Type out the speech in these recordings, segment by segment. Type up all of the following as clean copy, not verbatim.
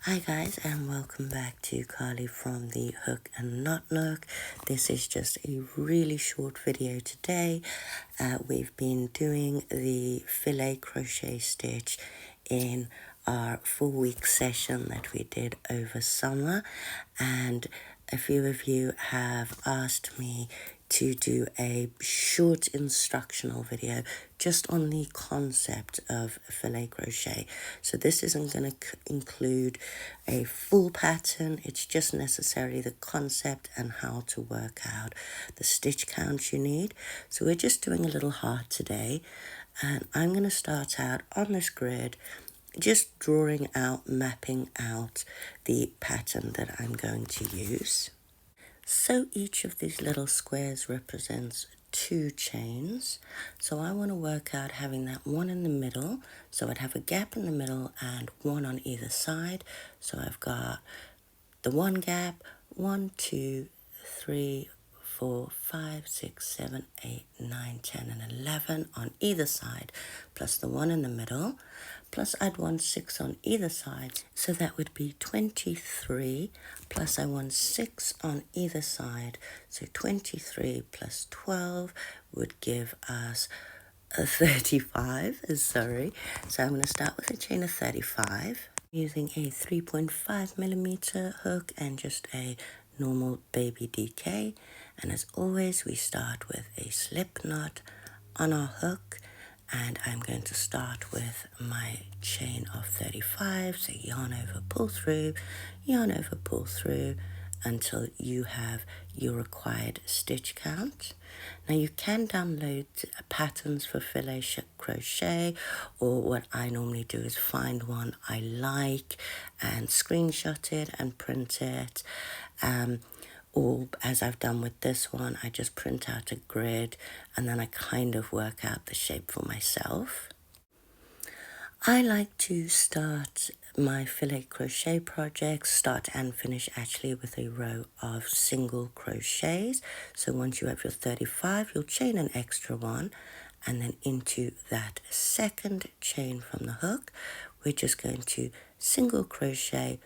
Hi guys, and welcome back to Carly from the Hook and Knot Nook. This is just a really short video today. We've been doing the filet crochet stitch in our 4-week session that we did over summer, and a few of you have asked me to do a short instructional video just on the concept of filet crochet. So this isn't going to include a full pattern, it's just necessarily the concept and how to work out the stitch count you need. So we're just doing a little heart today, and I'm going to start out on this grid just drawing out, mapping out the pattern that I'm going to use. So each of these little squares represents 2 chains. So I want to work out having that one in the middle. So I'd have a gap in the middle and one on either side. So I've got the one gap, 1, 2, 3, 4, 5, 6, 7, 8, 9, 10, and 11 on either side, plus the one in the middle, plus I'd want 6 on either side, so that would be 23, plus I want 6 on either side, so 23 plus 12 would give us a 35, sorry. So I'm going to start with a chain of 35 using a 3.5 millimeter hook and just a normal baby DK. And as always, we start with a slip knot on our hook, and I'm going to start with my chain of 35. So yarn over, pull through, yarn over, pull through until you have your required stitch count. Now you can download patterns for filet crochet, or what I normally do is find one I like and screenshot it and print it. Or as I've done with this one, I just print out a grid and then I kind of work out the shape for myself. I like to start my filet crochet projects, start and finish actually with a row of single crochets. So once you have your 35, you'll chain an extra one, and then into that second chain from the hook, we're just going to single crochet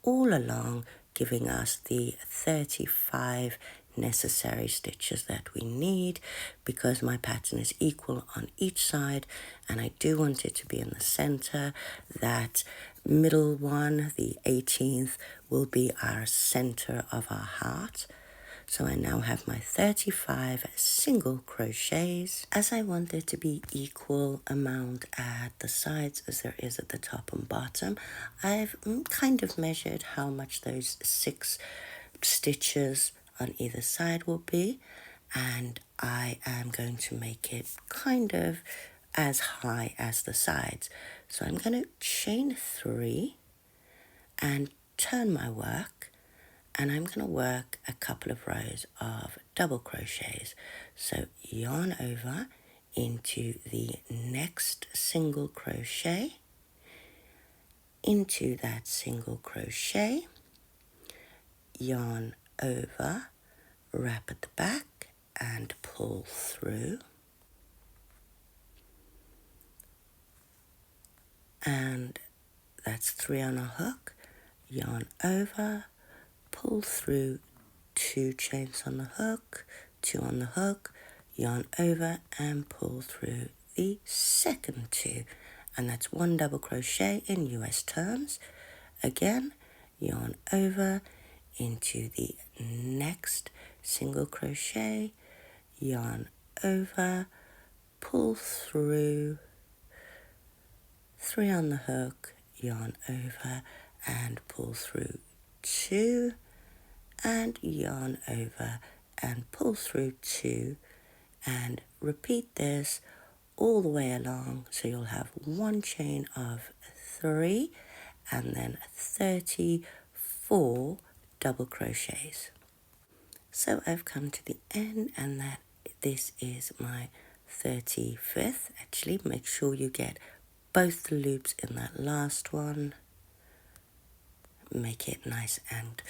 all along, giving us the 35 necessary stitches that we need, because my pattern is equal on each side and I do want it to be in the center. That middle one, the 18th, will be our center of our heart. So I now have my 35 single crochets. As I want there to be equal amount at the sides as there is at the top and bottom, I've kind of measured how much those 6 stitches on either side will be, and I am going to make it kind of as high as the sides. So I'm going to chain 3 and turn my work, and I'm going to work a couple of rows of double crochets. So yarn over into the next single crochet, into that single crochet, yarn over, wrap at the back and pull through, and that's 3 on a hook, yarn over, pull through, 2 chains on the hook, 2 on the hook, yarn over and pull through the second 2, and that's 1 double crochet in US terms. Again, yarn over into the next single crochet, yarn over, pull through, 3 on the hook, yarn over and pull through 2, and yarn over and pull through 2, and repeat this all the way along, so you'll have 1 chain of 3 and then 34 double crochets. So I've come to the end, and this is my 35th. Actually, make sure you get both the loops in that last one. Make it nice and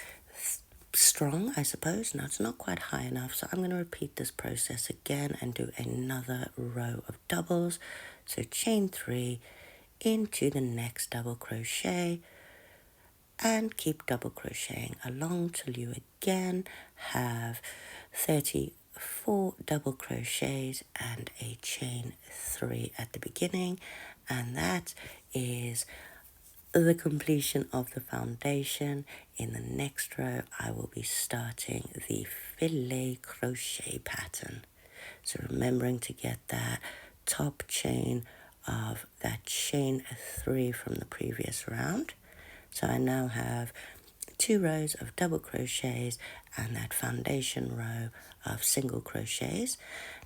strong, I suppose. Now it's not quite high enough, so I'm going to repeat this process again and do another row of doubles. So chain 3 into the next double crochet, and keep double crocheting along till you again have 34 double crochets and a chain 3 at the beginning, and that is the completion of the foundation. In the next row I will be starting the filet crochet pattern, so remembering to get that top chain of that chain 3 from the previous round. So I now have 2 rows of double crochets and that foundation row of single crochets.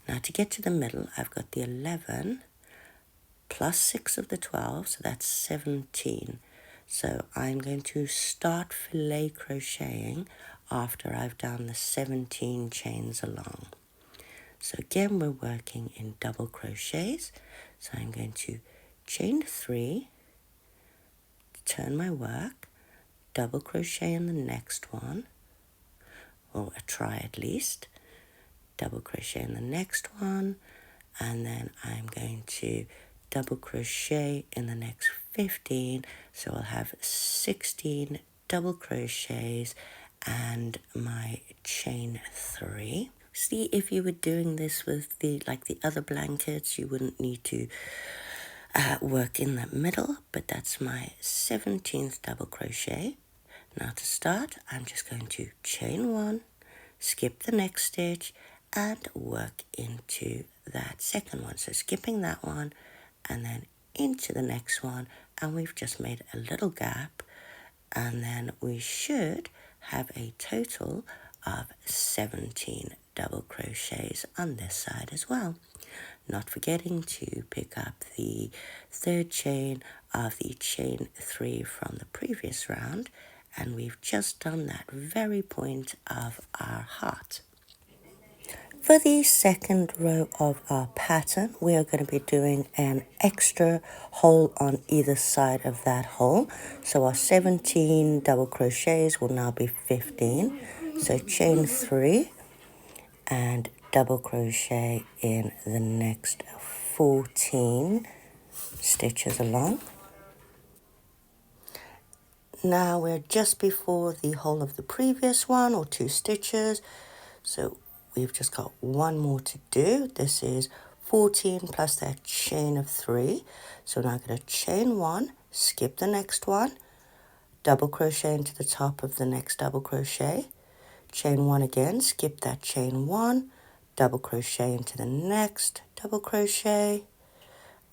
Now to get to the middle, I've got the 11 plus 6 of the 12, so that's 17. So I'm going to start filet crocheting after I've done the 17 chains along. So again, we're working in double crochets. So I'm going to chain 3, turn my work, double crochet in the next one, or a try at least, double crochet in the next one, and then I'm going to double crochet in the next 15, so I'll have 16 double crochets and my chain 3. See, if you were doing this with the other blankets, you wouldn't need to work in the middle, but that's my 17th double crochet. Now to start, I'm just going to chain 1, skip the next stitch, and work into that second one. So skipping that one and then into the next one, and we've just made a little gap, and then we should have a total of 17 double crochets on this side as well. Not forgetting to pick up the third chain of the chain 3 from the previous round, and we've just done that very point of our heart. For the second row of our pattern, we are going to be doing an extra hole on either side of that hole. So our 17 double crochets will now be 15. So chain 3 and double crochet in the next 14 stitches along. Now we're just before the hole of the previous one, or 2 stitches, so we've just got one more to do. This is 14 plus that chain of 3. So now I'm going to chain 1, skip the next one, double crochet into the top of the next double crochet, chain 1 again, skip that chain 1, double crochet into the next double crochet,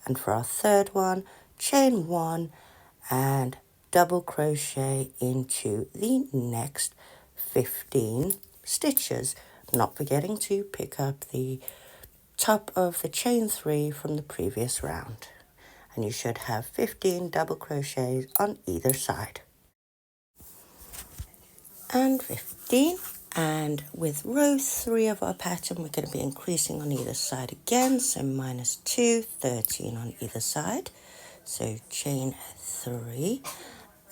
and for our third one, chain 1 and double crochet into the next 15 stitches, not forgetting to pick up the top of the chain 3 from the previous round, and you should have 15 double crochets on either side. And 15, and with row 3 of our pattern, we're going to be increasing on either side again, so minus 2, 13 on either side. So chain 3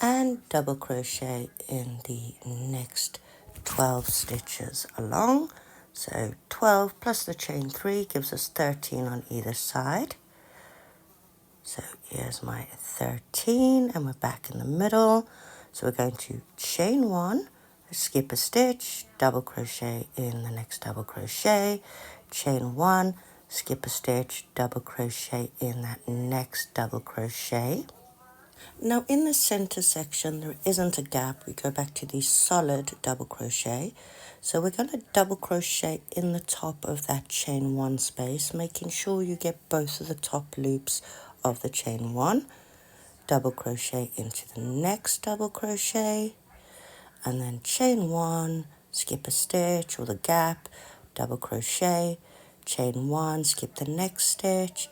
and double crochet in the next 12 stitches along. So 12 plus the chain 3 gives us 13 on either side. So here's my 13, and we're back in the middle. So we're going to chain 1, skip a stitch, double crochet in the next double crochet, chain 1, skip a stitch, double crochet in that next double crochet. Now in the center section there isn't a gap, we go back to the solid double crochet. So we're going to double crochet in the top of that chain 1 space, making sure you get both of the top loops of the chain 1, double crochet into the next double crochet, and then chain 1, skip a stitch or the gap, double crochet, chain 1, skip the next stitch,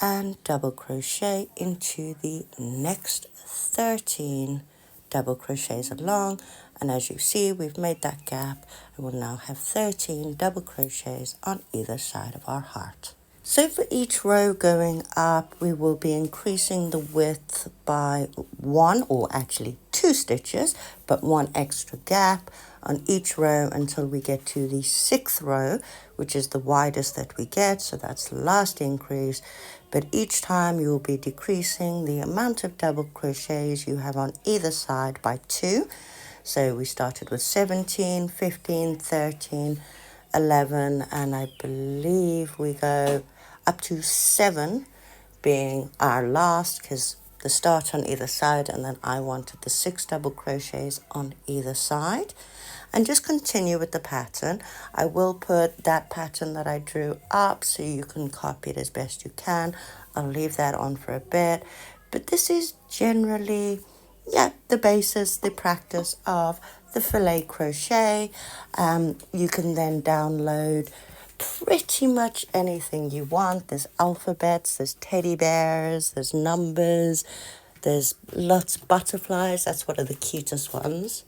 and double crochet into the next 13 double crochets along. And as you see, we've made that gap, and we'll now have 13 double crochets on either side of our heart. So for each row going up, we will be increasing the width by 1, or actually 2 stitches, but 1 extra gap on each row until we get to the 6th row, which is the widest that we get. So that's the last increase, but each time you'll be decreasing the amount of double crochets you have on either side by 2. So we started with 17, 15, 13, 11, and I believe we go up to 7 being our last, because the start on either side, and then I wanted the 6 double crochets on either side. And just continue with the pattern. I will put that pattern that I drew up so you can copy it as best you can. I'll leave that on for a bit, but this is generally, yeah, the basis, the practice of the filet crochet. You can then download pretty much anything you want. There's alphabets, there's teddy bears, there's numbers, there's lots of butterflies. That's one of the cutest ones.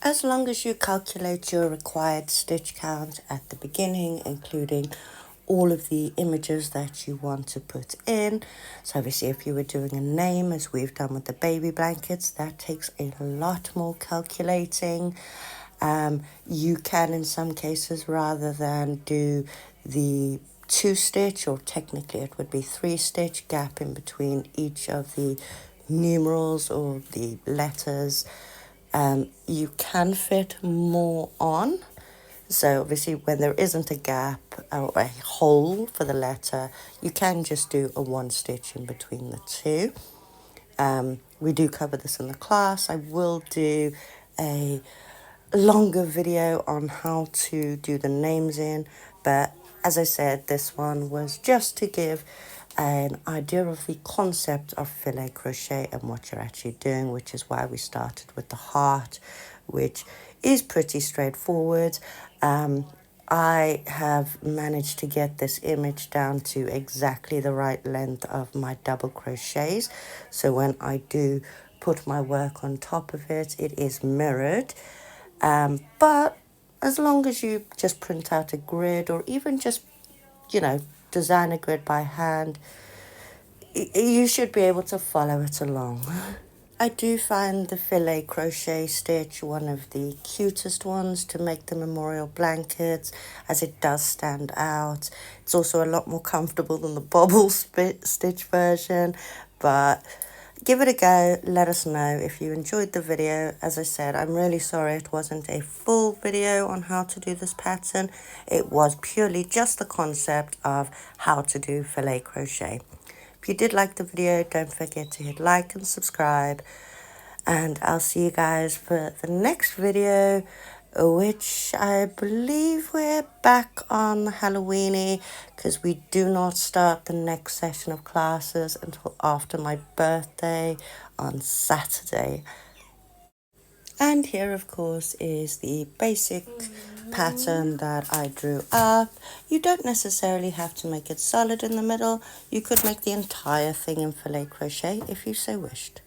As long as you calculate your required stitch count at the beginning, including all of the images that you want to put in. So obviously if you were doing a name, as we've done with the baby blankets, that takes a lot more calculating. You can, in some cases, rather than do the 2-stitch, or technically it would be 3-stitch gap in between each of the numerals or the letters, you can fit more on. So obviously when there isn't a gap or a hole for the letter, you can just do a 1-stitch in between the two. We do cover this in the class. I will do a longer video on how to do the names in, but as I said, this one was just to give an idea of the concept of filet crochet and what you're actually doing, which is why we started with the heart, which is pretty straightforward. I have managed to get this image down to exactly the right length of my double crochets, so when I do put my work on top of it, it is mirrored. But as long as you just print out a grid, or even just, design a grid by hand, you should be able to follow it along. I do find the filet crochet stitch one of the cutest ones to make the memorial blankets, as it does stand out. It's also a lot more comfortable than the bobble stitch version, but give it a go. Let us know if you enjoyed the video. As I said, I'm really sorry it wasn't a full video on how to do this pattern. It was purely just the concept of how to do filet crochet. If you did like the video, don't forget to hit like and subscribe. And I'll see you guys for the next video, which I believe we're back on Halloweeny, because we do not start the next session of classes until after my birthday on Saturday. And here, of course, is the basic pattern that I drew up. You don't necessarily have to make it solid in the middle. You could make the entire thing in filet crochet if you so wished.